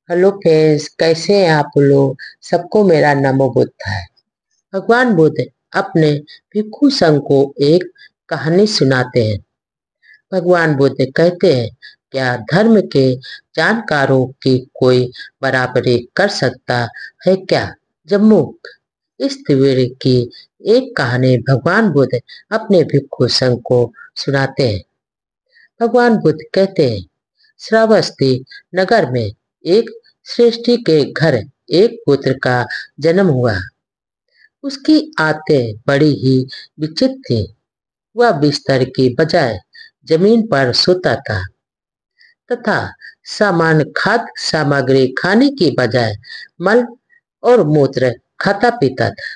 Hello friends, कैसे हैं आप लोग। सबको मेरा नमो बुद्ध है। भगवान बुद्ध अपने भिक्षु संघ को एक कहानी सुनाते हैं। भगवान बुद्ध कहते हैं, क्या धर्म के जानकारों की कोई बराबरी कर सकता है क्या। जम्मू इस त्रिवेणी की एक कहानी भगवान बुद्ध अपने भिक्षु संघ को सुनाते हैं। भगवान बुद्ध कहते हैं, श्रावस्ती नगर में एक श्रेष्ठी के घर एक पुत्र का जन्म हुआ। उसकी आदतें बड़ी ही विचित्र थी। वह बिस्तर की बजाय जमीन पर सोता था तथा सामान्य खाद्य सामग्री खाने की बजाय मल और मूत्र खाता पीता था।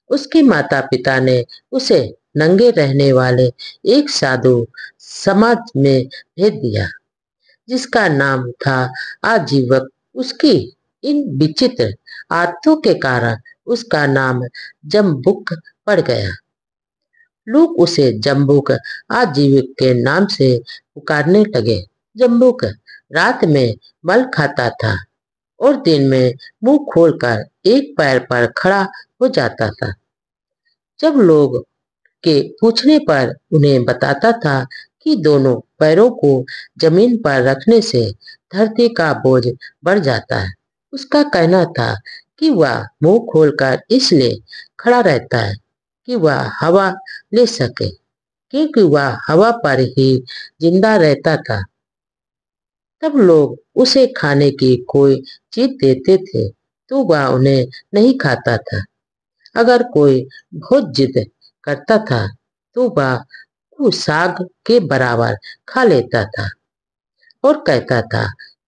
उसके माता पिता ने उसे नंगे रहने वाले एक साधु समाज में भेज दिया, जिसका नाम था आजीवक। उसकी इन विचित्र आदतों के कारण उसका नाम जम्बुक पड़ गया। लोग उसे जम्बुक आजीविक के नाम से पुकारने लगे। जम्बुक रात में मल खाता था और दिन में मुंह खोलकर एक पैर पर खड़ा हो जाता था। जब लोग के पूछने पर उन्हें बताता था कि दोनों पैरों को जमीन पर रखने से धरती का बोझ बढ़ जाता है। उसका कहना था कि वह मुंह खोलकर इसलिए खड़ा रहता है कि वह हवा ले सके, क्योंकि वह हवा पर ही जिंदा रहता था। तब लोग उसे खाने की कोई चीज देते थे तो वह उन्हें नहीं खाता था। अगर कोई बहुत जिद करता था तो वह कुछ साग के बराबर खा लेता था और कहता था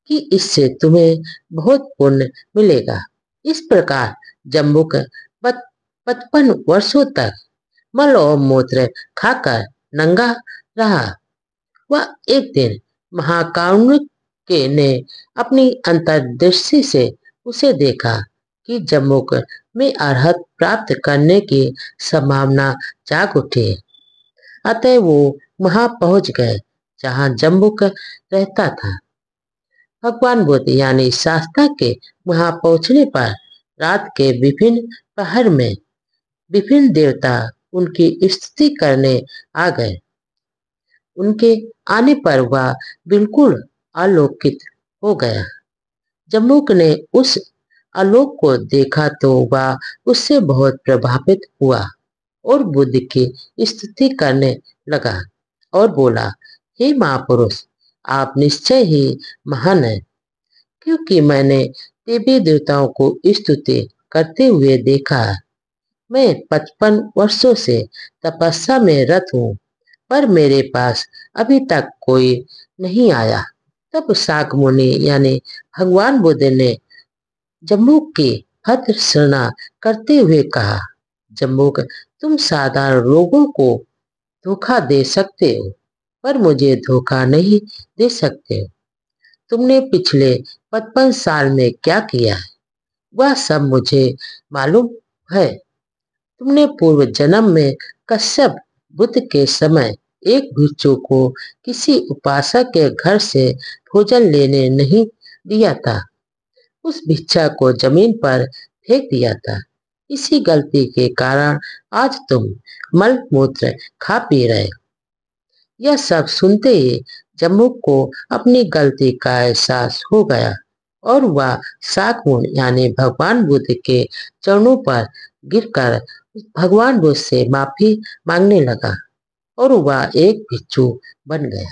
कि इससे तुम्हें बहुत पुण्य मिलेगा। इस प्रकार जम्बुक 55 वर्षों तक मल और मूत्र खाकर नंगा रहा। वह एक दिन महाकारुणिक के ने अपनी अंतर्दृष्टि से उसे देखा कि जम्बुक में अरहत प्राप्त करने की संभावना जाग उठी। अतः वो वहां पहुंच गए जहां जम्बुक रहता था। भगवान बुद्ध यानी शास्ता के वहां पहुंचने पर रात के विभिन्न पहर में विभिन्न देवता उनकी स्तुति करने आ गए। उनके आने पर वह बिल्कुल आलोकित हो गया। जम्बुक ने उस आलोक को देखा तो वह उससे बहुत प्रभावित हुआ और बुद्ध की स्तुति करने लगा और बोला, हे महापुरुष, आप निश्चय ही महान हैं, क्योंकि मैंने देवी देवताओं को स्तुति करते हुए देखा है। मैं 55 वर्षों से तपस्या में रत हूँ, पर मेरे पास अभी तक कोई नहीं आया। तब शाक मुनि यानी भगवान बुद्ध ने जम्बुक की भर्त्सना करते हुए कहा, जम्बुक, तुम साधारण लोगों को धोखा दे सकते हो, पर मुझे धोखा नहीं दे सकते। तुमने पिछले 55 साल में क्या किया है वह सब मुझे मालूम है। तुमने पूर्व जन्म में कश्यप बुद्ध के समय एक भिक्षु को किसी उपासक के घर से भोजन लेने नहीं दिया था। उस भिक्षा को जमीन पर फेंक दिया था। इसी गलती के कारण आज तुम मल मूत्र खा पी रहे हो। यह सब सुनते ही जम्बुक को अपनी गलती का एहसास हो गया और वह शाकमुन यानी भगवान बुद्ध के चरणों पर गिरकर भगवान बुद्ध से माफी मांगने लगा और वह एक भिक्षु बन गया।